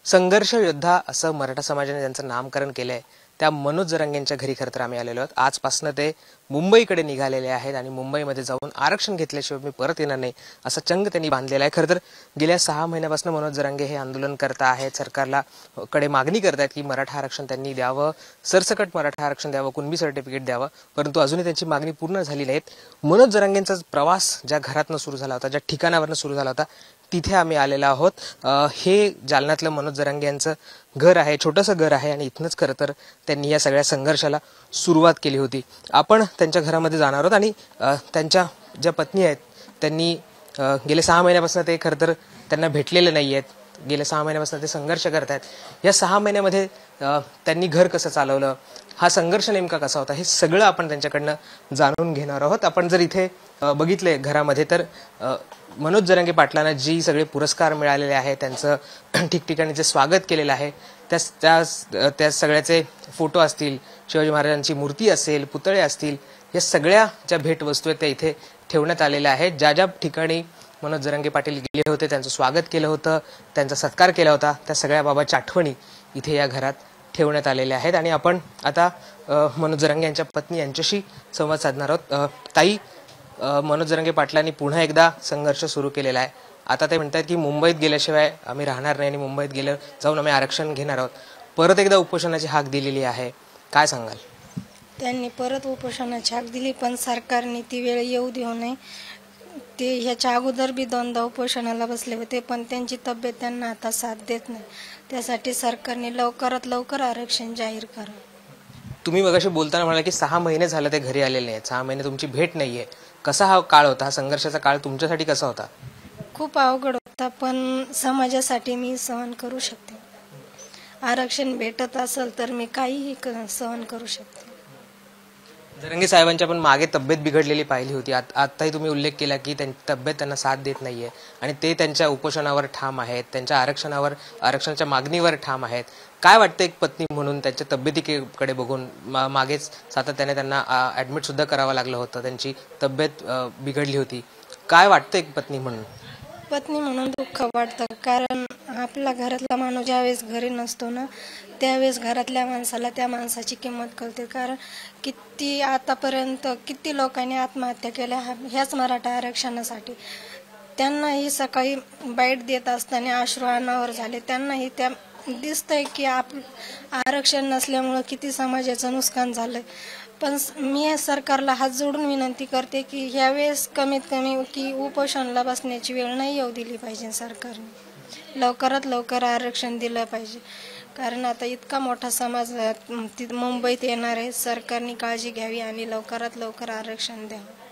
संघर्ष योद्धा असं मराठा समाजाने त्यांचं नामकरण केलंय त्या मनोज जरांगेंच्या घरी खरं तर आम्ही आलेलो आहोत। आजपासून ते मुंबईकडे निघालेले आहेत आणि मुंबईमध्ये जाऊन आरक्षण घेतल्याशिवाय मी परत येणार नाही असा चंग त्यांनी बांधलेला आहे। खरं तर गेल्या 6 महिन्यापासून मनोज जरांगे हे आंदोलन करत आहेत, सरकारला कडे मागणी करत आहेत की मराठा आरक्षण त्यांनी द्यावं, सरसकट मराठा आरक्षण द्यावं, कुणबी सर्टिफिकेट द्यावं, परंतु अजूनही त्यांची मागणी पूर्ण झाली नाहीत। मनोज जरांगेंचा प्रवास ज्या घरातून सुरू झाला होता, ज्या ठिकाणावरून सुरू झाला होता तिथे आम्ही आलेलो आहोत। हे जालन्यातलं मनोज जरांगे यांचं घर आहे, छोटंसं घर आहे आणि इथनच खरं तर त्यांनी या सगळ्या संघर्षाला सुरुवात केली होती। आपण त्यांच्या घरामध्ये जाणार आहोत आणि त्यांच्या ज्या पत्नी आहेत त्यांनी गेले 6 महिन्यापासून ते खरं तर त्यांना भेटलेले नाही आहेत, गेले 6 महिन्यापासून ते संघर्ष करत आहेत। या 6 महिन्यामध्ये त्यांनी घर कसं चालवलं, हा संघर्ष नेमका कसा होता, हे सगळं आपण त्यांच्याकडनं जाणून घेणार आहोत। आपण जर इथे बघितले घरामध्ये तर मनोज जरांगे पाटलांना जी सगळे पुरस्कार मिळालेले आहेत, त्यांचं ठिकठिकाणी जे स्वागत केलेलं आहे त्या सगळ्याचे फोटो असतील, शिवाजी महाराजांची मूर्ती असेल, पुतळे असतील, या सगळ्या ज्या भेटवस्तू आहेत त्या इथे ठेवण्यात आलेल्या आहेत। ज्या ज्या ठिकाणी मनोज जरांगे पाटील गेले होते, त्यांचं स्वागत केलं होतं, त्यांचा सत्कार केला होता, त्या सगळ्या बाबाच्या आठवणी इथे या घरात ठेवण्यात आलेल्या आहेत। आणि आपण आता मनोज जरांगे यांच्या पत्नी यांच्याशी संवाद साधणार आहोत। ताई, मनोज जरांगे पाटलांनी पुन्हा एकदा संघर्ष सुरू केलेला आहे। आता ते म्हणतात की मुंबईत गेल्याशिवाय आम्ही राहणार नाही आणि मुंबईत जाऊन आम्ही आरक्षण घेणार आहोत। परत एकदा उपोषणाची हाक दिलेली आहे, काय सांगाल? त्यांनी परत उपोषणाची हाक दिली, पण सरकारने ती वेळ येऊ देऊ नये। ते ह्याच्या अगोदर बी 2दा उपोषणाला बसले होते, पण त्यांची तब्येत त्यांना आता साथ देत नाही। त्यासाठी सरकारने लवकरात लवकर आरक्षण जाहीर करावं। तुम्ही मगाशी बोलताना म्हणाला की 6 महिने झाले ते घरी आलेले नाहीत, 6 महिने तुमची भेट नाहीये। कसा हा काळ होता, हा संघर्षाचा काळ तुमच्यासाठी कसा होता? खूप अवघड होता, पण समाजासाठी मी सहन करू शकते। आरक्षण भेटत असेल तर मी काहीही सहन करू शकते। जरांगे साहेबांच्या पण मागे तब्येत बिघडलेली पाहिली होती, आताही तुम्ही उल्लेख केला की त्यांची तब्येत त्यांना साथ देत नाहीये आणि ते त्यांच्या उपोषणावर ठाम आहेत, त्यांच्या आरक्षणाच्या मागणीवर ठाम आहेत। काय वाटतं एक पत्नी म्हणून त्यांच्या तब्येतीकडे बघून? मागेच सातत्याने त्यांना ऍडमिट सुद्धा करावं लागलं होतं, त्यांची तब्येत बिघडली होती। काय वाटतं एक पत्नी म्हणून? पत्नी म्हणून दुःख वाटतं, कारण आपला घरातला माणूस ज्यावेळेस घरी नसतो ना, त्यावेळेस घरातल्या माणसाला त्या माणसाची किंमत कळते। कारण आतापर्यंत किती लोकांनी आत्महत्या केल्या ह्याच मराठा आरक्षणासाठी। त्यांनाही सकाळी बाईट देत असताना अश्रू अनावर झाले। त्यांनाही त्या दिसतंय की आरक्षण नसल्यामुळं किती समाजाचं नुकसान झालंय। पण मी सरकारला हात जोडून विनंती करते की ह्यावेळेस कमीत कमी की उपोषणाला बसण्याची वेळ नाही येऊ दिली पाहिजे। सरकारने लवकरात लवकर आरक्षण दिलं पाहिजे, कारण आता इतका मोठा समाज मुंबईत येणार आहे। सरकारने काळजी घ्यावी आणि लवकरात लवकर आरक्षण द्यावं।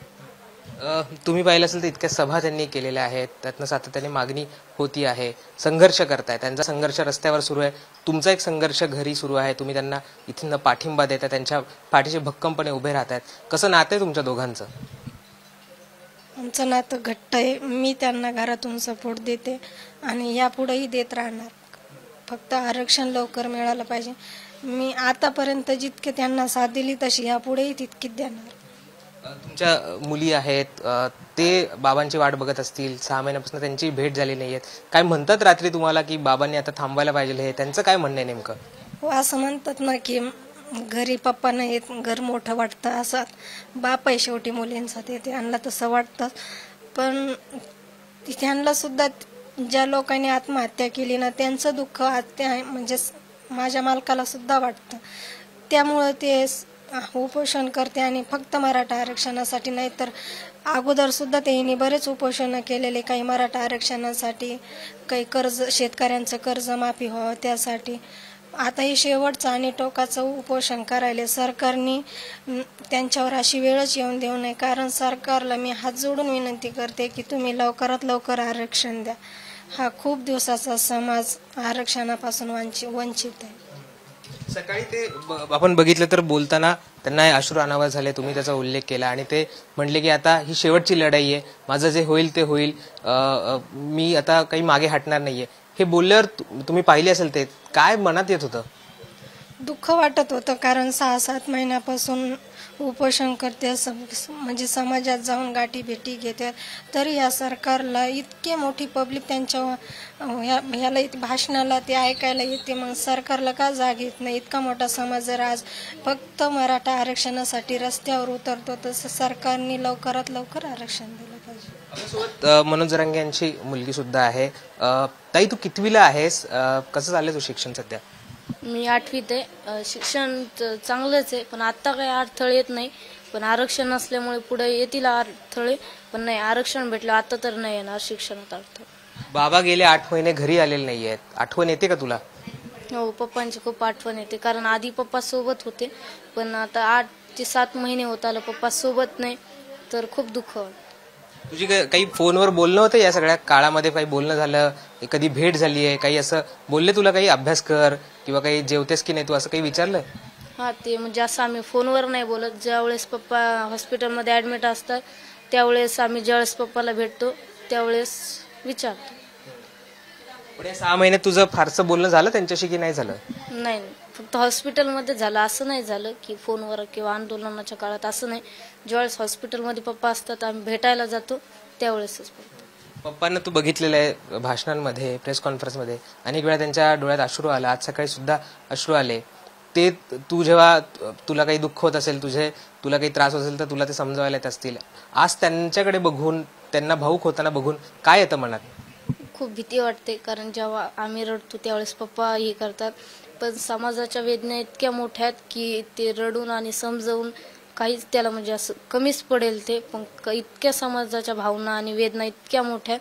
तुम्ही पाहिलं असेल तर इतक्या सभा त्यांनी केलेल्या आहेत, त्यातनं सातत्याने मागणी होती आहे, संघर्ष करताय, त्यांचा संघर्ष रस्त्यावर सुरू आहे, तुमचा एक संघर्ष घरी सुरू आहे, तुम्ही त्यांना इथून पाठिंबा देताय, त्यांच्या पाठीशी भक्कमपणे उभे राहतायत। कसं नातं आहे तुमच्या दोघांचं? आमचं नातं घट्ट आहे। मी त्यांना घरातून सपोर्ट देते आणि यापुढेही देत राहणार। फक्त आरक्षण लवकर मिळालं पाहिजे। मी आतापर्यंत जितके त्यांना साथ दिली तशी यापुढेही तितकीच देणार। तुमच्या मुली आहेत, ते बाबांची वाट बघत असतील, 6 महिन्यापासून त्यांची भेट झाली नाहीये, काय म्हणतात रात्री तुम्हाला की बाबांनी आता थांबायला पाहिजे, हे त्यांचं काय म्हणणं आहे नेमकं? हो, असं म्हणतात ना की घरी पप्पा नाही, घर मोठं वाटतं, असं बाप आहे शेवटी मुलींचा, ते त्यांना तसं वाटतं। पण त्यांना सुद्धा ज्या लोकांनी आत्महत्या केली ना, त्यांचं दुःख म्हणजे माझ्या मालकाला सुद्धा वाटतं। त्यामुळं ते उपोषण करते आणि फक्त मराठा आरक्षणासाठी नाही तर अगोदर सुद्धा त्यांनी बरेच उपोषण केलेले, काही मराठा आरक्षणासाठी, काही शेतकऱ्यांचं कर्ज माफी व्हावं त्यासाठी। आता हे शेवटचं आणि टोकाचं उपोषण करायला सरकारने त्यांच्यावर अशी वेळच येऊन देऊ नये, कारण सरकारला मी हात जोडून विनंती करते की तुम्ही लवकरात लवकर आरक्षण द्या। हा खूप दिवसाचा समाज आरक्षणापासून वंचित आहे। सकाळी ते आपण बघितलं तर बोलताना त्यांना अश्रू अनावर झाले, तुम्ही त्याचा उल्लेख केला आणि ते म्हणले की आता ही शेवटची लढाई आहे, माझं जे होईल ते होईल, मी आता काही मागे हटणार नाहीये। हे बोलल्यावर तुम्ही पाहिले असेल ते काय मनात येत होतं? दुःख वाटत होतं, कारण 6-7 महिन्यापासून उपोषण करते, म्हणजे समाजात जाऊन गाठी भेटी घेतात, तरी या सरकारला इतके मोठी पब्लिक त्यांच्या ह्याला भाषणाला ते ऐकायला येते. मग सरकारला का जाग येत नाही? इतका मोठा समाज जर आज फक्त मराठा आरक्षणासाठी रस्त्यावर उतरतो, तसं सरकारने लवकरात लवकर आरक्षण दिलं पाहिजे. आपल्यासोबत मनोज जरांगे यांची मुलगी सुद्धा आहे. ताई, तू कितवीला आहेस? कसं चाललंय तू शिक्षण सध्या? मी 8वीत आहे. शिक्षण चांगलंच आहे, पण आता काही अडथळे येत नाही. पण आरक्षण नसल्यामुळे पुढे येतील अडथळे, पण नाही, आरक्षण भेटलं आता तर नाही येणार शिक्षणात अडथळे. बाबा गेले 8 महिने घरी आलेले नाहीयेत. आठवण येते का तुला? हो, पप्पांची खूप आठवण येते, कारण आधी पप्पा सोबत होते, पण आता 8 ते 7 महिने होत आलं पप्पा सोबत नाही, तर खूप दुःख वाटतं. तुझी काही फोनवर बोलणं होतं या सगळ्या काळामध्ये? काही बोलणं झालं? कधी भेट झाली आहे? काही असं बोलले तुला? काही अभ्यास कर किंवा काही जेवतेस की नाही, तू असं काही विचारलं? हा, ते म्हणजे असं आम्ही फोनवर नाही बोलत. ज्यावेळेस पप्पा हॉस्पिटलमध्ये ॲडमिट असतात त्यावेळेस आम्ही ज्यावेळेस पप्पाला भेटतो त्यावेळेस विचारतो. पण या 6 महिन्यात तुझं फारसं बोलणं झालं त्यांच्याशी की नाही झालं? नाही, फक्त हॉस्पिटलमध्ये झालं, असं नाही झालं की फोनवर किंवा आंदोलनाच्या काळात, असं नाही. ज्यावेळेस हॉस्पिटलमध्ये पप्पा असतात आम्ही भेटायला जातो त्यावेळेसच. पप्पांना तू बघितलेलं आहे भाषणांमध्ये, प्रेस कॉन्फरन्समध्ये, अनेक वेळा त्यांच्या डोळ्यात अश्रू आला. आज सकाळी सुद्धा अश्रू आले. ते तू जेव्हा तुला काही दुःख होत असेल, तुला काही त्रास होत असेल तर तुला ते समजावायला येत असतील. आज त्यांच्याकडे बघून, त्यांना भाऊक होताना बघून काय येतं मनात? खूप भीती वाटते, कारण जेव्हा आम्ही रडतो त्यावेळेस पप्पा हे करतात, पण समाजाच्या वेदना इतक्या मोठ्या आहेत की ते रडून आणि समजवून काहीच त्याला म्हणजे असं कमीच पडेल ते. पण इतक्या समाजाच्या भावना आणि वेदना इतक्या मोठ्या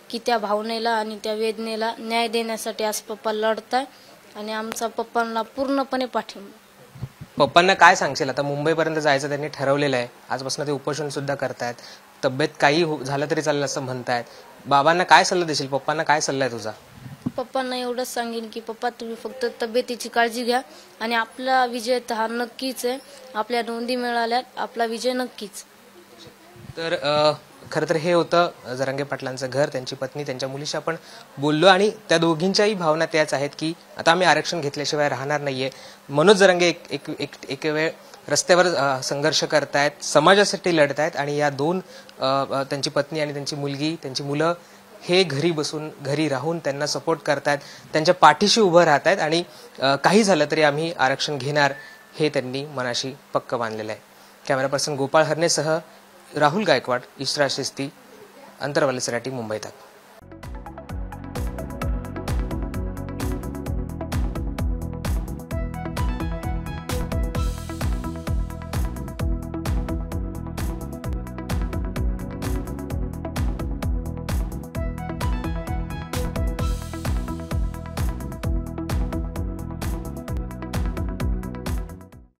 की त्या भावनेला आणि त्या वेदनेला न्याय देण्यासाठी आज पप्पा लढताय आणि आमचा पप्पांना पूर्णपणे पाठिंबा. पप्पांना काय सांगशील? आता मुंबईपर्यंत जायचं त्यांनी ठरवलेलं आहे. आजपासून ते उपोषण सुद्धा करतायत. तब्येत काही झालं तरी चालेल असं म्हणतायत. बाबांना काय सल्ला देशील? पप्पांना काय सल्ला आहे तुझा? पप्पांना एवढंच सांगेन की पप्पा, तुम्ही फक्त तब्येतीची काळजी घ्या आणि आपला विजय तर हा नक्कीच आहे. आपल्या नोंदी मिळाल्यात, आपला विजय नक्कीच. तर खरं तर हे होतं जरांगे पाटलांचं घर, त्यांची पत्नी, त्यांच्या मुलीशी आपण बोललो आणि त्या दोघींच्याही भावना त्याच आहेत की आता आम्ही आरक्षण घेतल्याशिवाय राहणार नाहीये. मनोज जरांगे एक वेळ रस्त्यावर संघर्ष करतायत, समाजासाठी लढतायत आणि या दोन त्यांची पत्नी आणि त्यांची मुलगी, त्यांची मुलं हे घरी बसून, घरी राहून त्यांना सपोर्ट करतायत, त्यांच्या पाठीशी उभं राहतायत आणि काही झालं तरी आम्ही आरक्षण घेणार हे त्यांनी मनाशी पक्क बांधलेलं आहे. कॅमेरा पर्सन गोपाळ हरणेसह राहुल गायकवाड, इशरा शिस्ती, अंतरवाली सराटी, मुंबई तक.